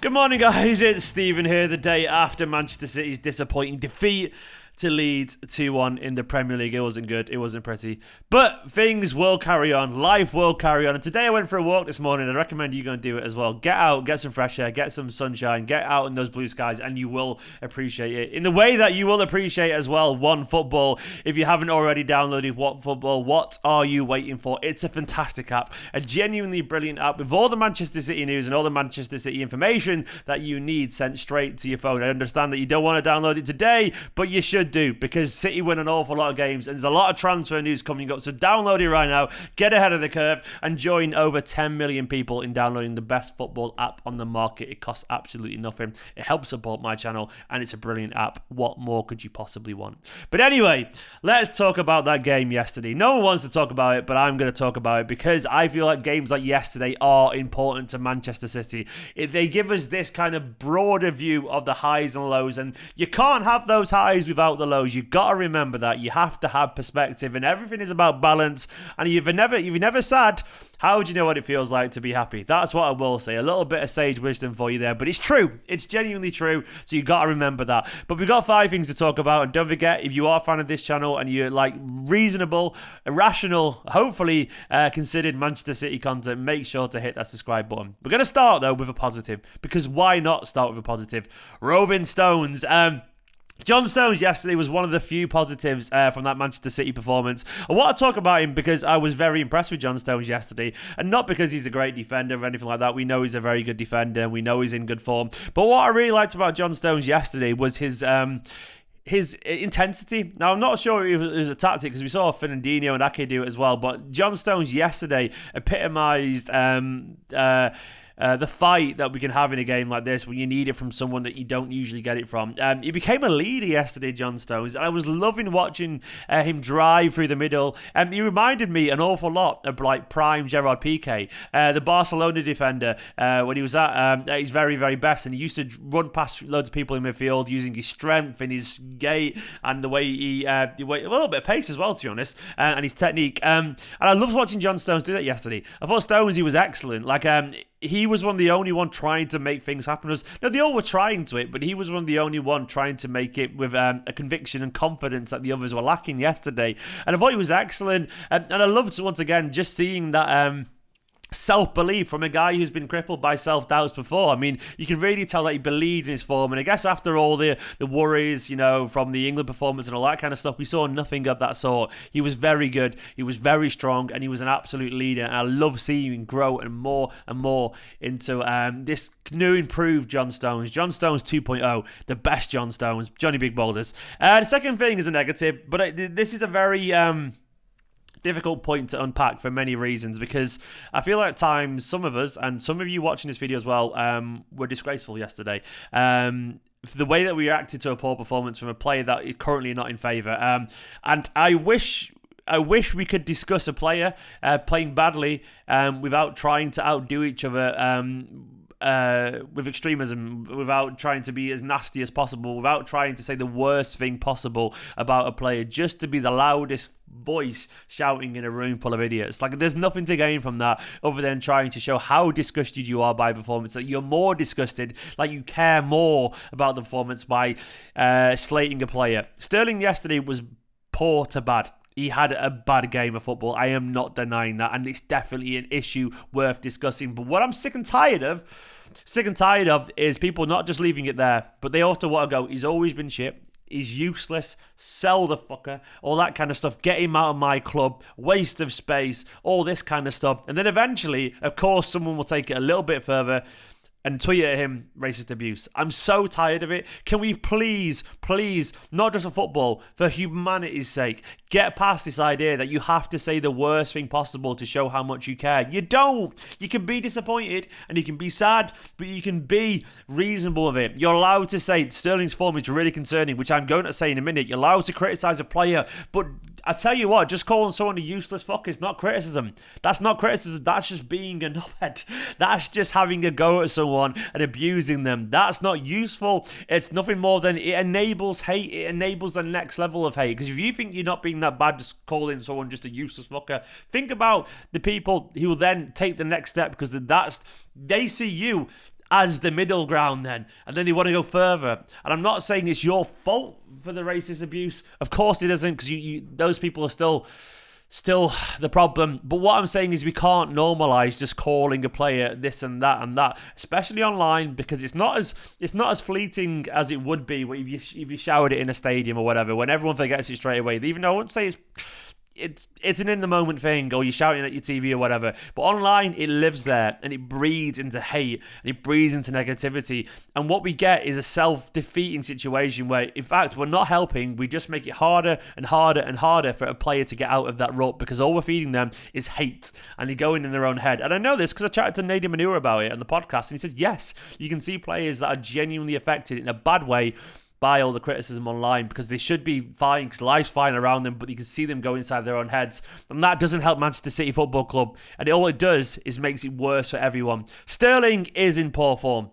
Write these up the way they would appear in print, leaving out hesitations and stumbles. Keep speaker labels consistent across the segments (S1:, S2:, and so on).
S1: Good morning, guys. It's Stephen here. The day after Manchester City's disappointing defeat to Leeds 2-1 in the Premier League. It wasn't good. It wasn't pretty. But things will carry on. Life will carry on. And today I went for a walk this morning. I recommend you go and do it as well. Get out, get some fresh air, get some sunshine, get out in those blue skies, and you will appreciate it. In the way that you will appreciate as well One Football. If you haven't already downloaded One Football, what are you waiting for? It's a fantastic app. A genuinely brilliant app with all the Manchester City news and all the Manchester City information that you need sent straight to your phone. I understand that you don't want to download it today, but you should do, because City win an awful lot of games and there's a lot of transfer news coming up. So download it right now, get ahead of the curve, and join over 10 million people in downloading the best football app on the market. It costs absolutely nothing. It helps support my channel, and it's a brilliant app. What more could you possibly want? But anyway, let's talk about that game yesterday. No one wants to talk about it, but I'm going to talk about it because I feel like games like yesterday are important to Manchester City. They give us this kind of broader view of the highs and lows, and you can't have those highs without the lows. You've got to remember that. You have to have perspective, and everything is about balance. And if you're never sad, how do you know what it feels like to be happy? That's what I will say. A little bit of sage wisdom for you there, but it's true. It's genuinely true. So you got to remember that. But we've got 5 things to talk about, and don't forget, if you are a fan of this channel and you're like reasonable, rational, hopefully considered Manchester City content, make sure to hit that subscribe button. We're going to start though with a positive, because why not start with a positive? Roving Stones. John Stones yesterday was one of the few positives from that Manchester City performance. I want to talk about him because I was very impressed with John Stones yesterday, and not because he's a great defender or anything like that. We know he's a very good defender, and we know he's in good form. But what I really liked about John Stones yesterday was his intensity. Now, I'm not sure it was a tactic, because we saw Fernandinho and Ake do it as well, but John Stones yesterday epitomised the fight that we can have in a game like this when you need it from someone that you don't usually get it from. He became a leader yesterday, John Stones, and I was loving watching him drive through the middle. He reminded me an awful lot of like prime Gerard Pique, the Barcelona defender, when he was at his very, very best, and he used to run past loads of people in midfield using his strength and his gait and the way he a little bit of pace as well, to be honest, and his technique. And I loved watching John Stones do that yesterday. I thought Stones, he was excellent. He was one of the only one trying to make things happen. No, they all were trying to it, but he was one of the only one trying to make it with a conviction and confidence that the others were lacking yesterday. And I thought he was excellent. And I loved, once again, just seeing that self-belief from a guy who's been crippled by self-doubts before. I mean, you can really tell that he believed in his form, and I guess after all the worries, from the England performance and all that kind of stuff, we saw nothing of that sort. He was very good, he was very strong, and he was an absolute leader, and I love seeing him grow and more into this new improved John Stones 2.0, the best John Stones, Johnny Big Boulders. The second thing is a negative, but this is a very difficult point to unpack for many reasons, because I feel like at times some of us, and some of you watching this video as well, were disgraceful yesterday. The way that we reacted to a poor performance from a player that is currently not in favour. And I wish we could discuss a player playing badly without trying to outdo each other, with extremism, without trying to be as nasty as possible, without trying to say the worst thing possible about a player, just to be the loudest voice shouting in a room full of idiots. There's nothing to gain from that other than trying to show how disgusted you are by performance, that you're more disgusted, like you care more about the performance by slating a player. Sterling yesterday was poor to bad. He had a bad game of football. I am not denying that, and it's definitely an issue worth discussing. But what I'm sick and tired of is people not just leaving it there, but they also want to go, he's always been shit, he's useless, sell the fucker, all that kind of stuff, get him out of my club, waste of space, all this kind of stuff. And then eventually, of course, someone will take it a little bit further and tweet at him racist abuse. I'm so tired of it. Can we please, not just for football, for humanity's sake, get past this idea that you have to say the worst thing possible to show how much you care? You don't. You can be disappointed and you can be sad, but you can be reasonable with it. You're allowed to say Sterling's form is really concerning, which I'm going to say in a minute. You're allowed to criticise a player, but I tell you what, just calling someone a useless fuck is not criticism. That's not criticism. That's just being a knobhead. That's just having a go at someone and abusing them. That's not useful. It's nothing more than it enables hate. It enables the next level of hate. Because if you think you're not being that bad, just calling someone just a useless fucker, think about the people who will then take the next step, because they see you as the middle ground then, and then they want to go further. And I'm not saying it's your fault for the racist abuse. Of course it isn't, because those people are still the problem. But what I'm saying is we can't normalise just calling a player this and that, especially online, because it's not as fleeting as it would be if you showered it in a stadium or whatever, when everyone forgets it straight away. Even though I wouldn't say it's an in the moment thing, or you're shouting at your TV or whatever, but online it lives there and it breeds into hate and it breeds into negativity, and what we get is a self-defeating situation where in fact we're not helping. We just make it harder and harder and harder for a player to get out of that rut, because all we're feeding them is hate and they're going in their own head. And I know this because I chatted to Nadia Manure about it on the podcast, and he says yes, you can see players that are genuinely affected in a bad way by all the criticism online, because they should be fine, because life's fine around them, but you can see them go inside their own heads, and that doesn't help Manchester City Football Club, and all it does is makes it worse for everyone. Sterling is in poor form.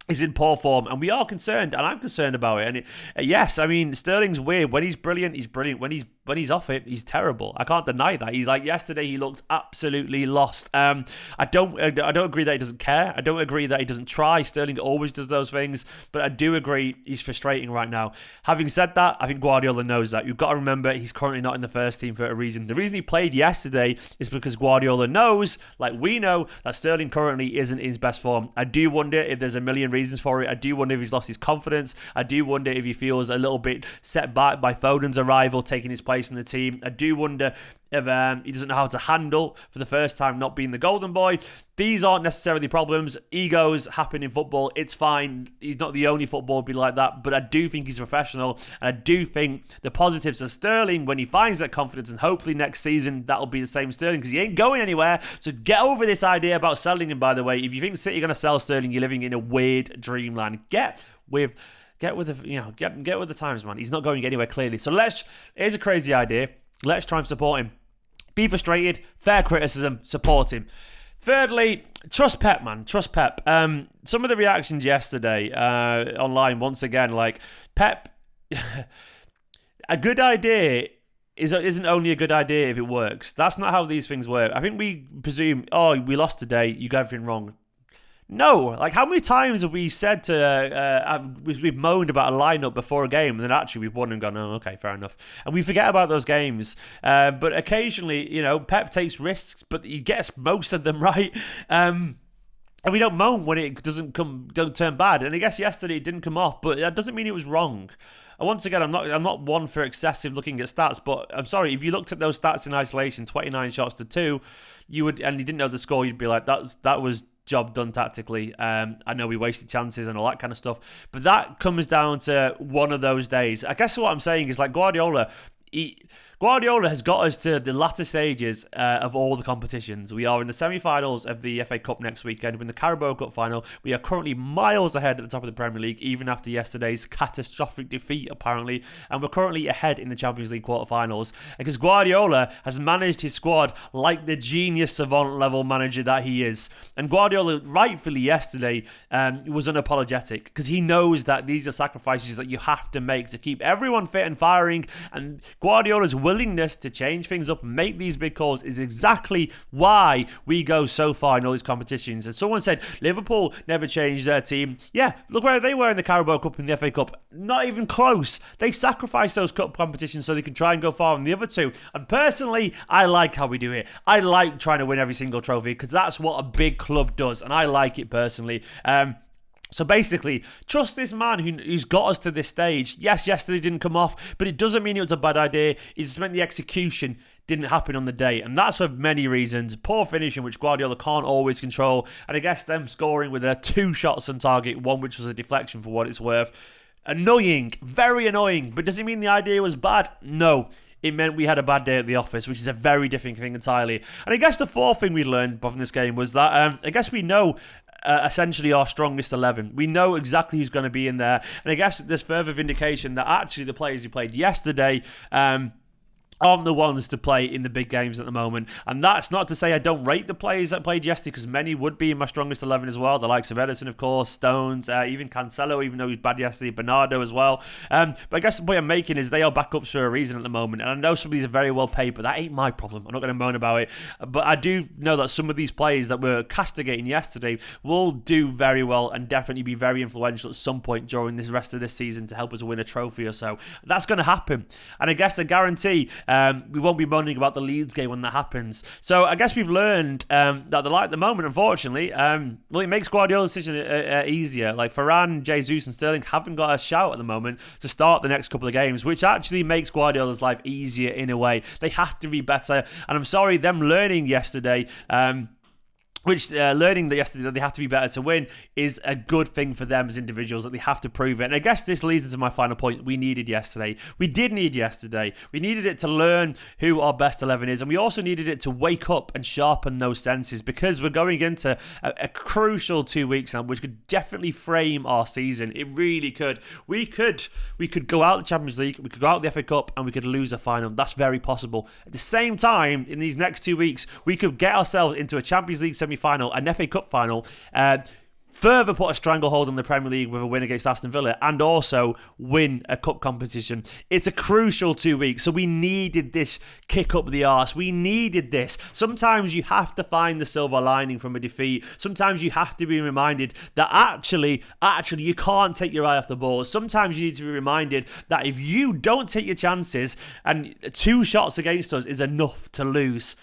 S1: And we are concerned, and I'm concerned about it. And yes, I mean, Sterling's weird. When he's brilliant, he's brilliant. When he's off it, he's terrible. I can't deny that. He's like, yesterday he looked absolutely lost. I don't agree that he doesn't care. I don't agree that he doesn't try. Sterling always does those things, but I do agree he's frustrating right now. Having said that, I think Guardiola knows that. You've got to remember he's currently not in the first team for a reason. The reason he played yesterday is because Guardiola knows, like we know, that Sterling currently isn't in his best form. I do wonder if there's a million reasons for it. I do wonder if he's lost his confidence. I do wonder if he feels a little bit set back by Foden's arrival, taking his place in the team. I do wonder if he doesn't know how to handle, for the first time, not being the golden boy. These aren't necessarily problems. Egos happen in football. It's fine. He's not the only footballer to be like that, but I do think he's professional, and I do think the positives of Sterling, when he finds that confidence, and hopefully next season that'll be the same Sterling, because he ain't going anywhere. So get over this idea about selling him, by the way. If you think City are going to sell Sterling, you're living in a weird dreamland. Get with the times, man. He's not going anywhere, clearly. So here's a crazy idea. Let's try and support him. Be frustrated, fair criticism, support him. Thirdly, trust Pep, man. Trust Pep. Some of the reactions yesterday online, once again, like Pep, a good idea isn't only a good idea if it works. That's not how these things work. I think we presume, we lost today, you got everything wrong. No, like how many times have we said we've moaned about a lineup before a game, and then actually we've won and gone, oh, okay, fair enough, and we forget about those games. But occasionally, Pep takes risks, but he gets most of them right. And we don't moan when it don't turn bad. And I guess yesterday it didn't come off, but that doesn't mean it was wrong. And once again, I'm not one for excessive looking at stats, but I'm sorry, if you looked at those stats in isolation, 29 shots to 2, and you didn't know the score, you'd be like, that was job done tactically. I know we wasted chances and all that kind of stuff, but that comes down to one of those days. I guess what I'm saying is, like, Guardiola has got us to the latter stages of all the competitions. We are in the semi-finals of the FA Cup next weekend. We're in the Carabao Cup final. We are currently miles ahead at the top of the Premier League, even after yesterday's catastrophic defeat, apparently. And we're currently ahead in the Champions League quarterfinals, because Guardiola has managed his squad like the genius savant level manager that he is. And Guardiola, rightfully yesterday, was unapologetic, because he knows that these are sacrifices that you have to make to keep everyone fit and firing. And Guardiola's willingness to change things up and make these big calls is exactly why we go so far in all these competitions. And someone said Liverpool never changed their team. Yeah, look where they were in the Carabao Cup and the FA Cup. Not even close. They sacrificed those cup competitions so they can try and go far in the other two. And personally, I like how we do it. I like trying to win every single trophy, because that's what a big club does, and I like it personally. So basically, trust this man who's got us to this stage. Yes, yesterday didn't come off, but it doesn't mean it was a bad idea. It just meant the execution didn't happen on the day, and that's for many reasons. Poor finishing, which Guardiola can't always control, and I guess them scoring with their 2 shots on target, one which was a deflection for what it's worth. Annoying, very annoying, but does it mean the idea was bad? No. It meant we had a bad day at the office, which is a very different thing entirely. And I guess the fourth thing we learned from this game was that I guess we know essentially our strongest 11. We know exactly who's going to be in there. And I guess there's further vindication that actually the players who played yesterday aren't the ones to play in the big games at the moment. And that's not to say I don't rate the players that played yesterday, because many would be in my strongest 11 as well. The likes of Ederson, of course, Stones, even Cancelo, even though he was bad yesterday, Bernardo as well. But I guess the point I'm making is they are backups for a reason at the moment. And I know some of these are very well paid, but that ain't my problem. I'm not going to moan about it. But I do know that some of these players that were castigating yesterday will do very well and definitely be very influential at some point during this rest of this season to help us win a trophy or so. That's going to happen. And I guess I guarantee we won't be moaning about the Leeds game when that happens. So I guess we've learned that the light at the moment, unfortunately, it makes Guardiola's decision easier. Like Varane, Jesus and Sterling haven't got a shout at the moment to start the next couple of games, which actually makes Guardiola's life easier in a way. They have to be better. And I'm sorry, them learning yesterday... learning that yesterday that they have to be better to win is a good thing for them as individuals, that they have to prove it. And I guess this leads into my final point. We needed yesterday. We did need yesterday. We needed it to learn who our best 11 is. And we also needed it to wake up and sharpen those senses, because we're going into a crucial 2 weeks now, which could definitely frame our season. It really could. We could go out the Champions League, we could go out the FA Cup, and we could lose a final. That's very possible. At the same time, in these next 2 weeks, we could get ourselves into a Champions League semi-final, an FA Cup final, further put a stranglehold on the Premier League with a win against Aston Villa, and also win a cup competition. It's a crucial 2 weeks, so we needed this kick up the arse. We needed this. Sometimes you have to find the silver lining from a defeat. Sometimes you have to be reminded that actually you can't take your eye off the ball. Sometimes you need to be reminded that if you don't take your chances, and 2 shots against us is enough to lose.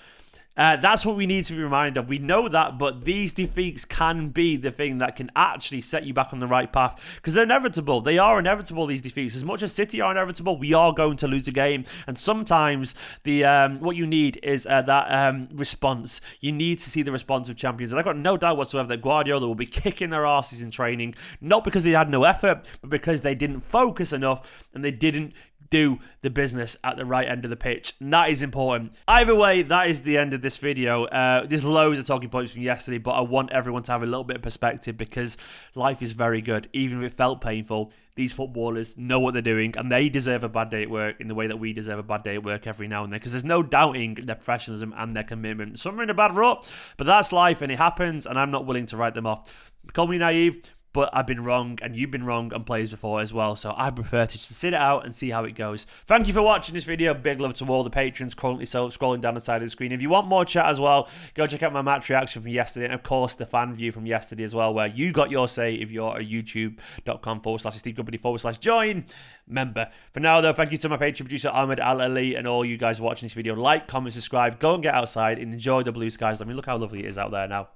S1: That's what we need to be reminded of. We know that, but these defeats can be the thing that can actually set you back on the right path, because they're inevitable. They are inevitable, these defeats. As much as City are inevitable, we are going to lose a game. And sometimes what you need is that response. You need to see the response of champions. And I've got no doubt whatsoever that Guardiola will be kicking their asses in training, not because they had no effort, but because they didn't focus enough and they didn't do the business at the right end of the pitch. And that is important. Either way, that is the end of this video. There's loads of talking points from yesterday, but I want everyone to have a little bit of perspective, because life is very good. Even if it felt painful, these footballers know what they're doing, and they deserve a bad day at work in the way that we deserve a bad day at work every now and then, because there's no doubting their professionalism and their commitment. Some are in a bad rut, but that's life and it happens, and I'm not willing to write them off. Call me naive, but I've been wrong, and you've been wrong on players before as well, so I prefer to just sit it out and see how it goes. Thank you for watching this video. Big love to all the patrons currently scrolling down the side of the screen. If you want more chat as well, go check out my match reaction from yesterday, and of course the fan view from yesterday as well, where you got your say if you're a youtube.com/Esteemed_Kompany/join member. For now though, thank you to my Patreon producer Ahmed Al Ali and all you guys watching this video. Like, comment, subscribe, go and get outside and enjoy the blue skies. I mean, look how lovely it is out there now.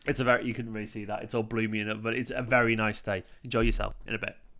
S1: You couldn't really see that. It's all bloomy enough, but it's a very nice day. Enjoy yourself in a bit.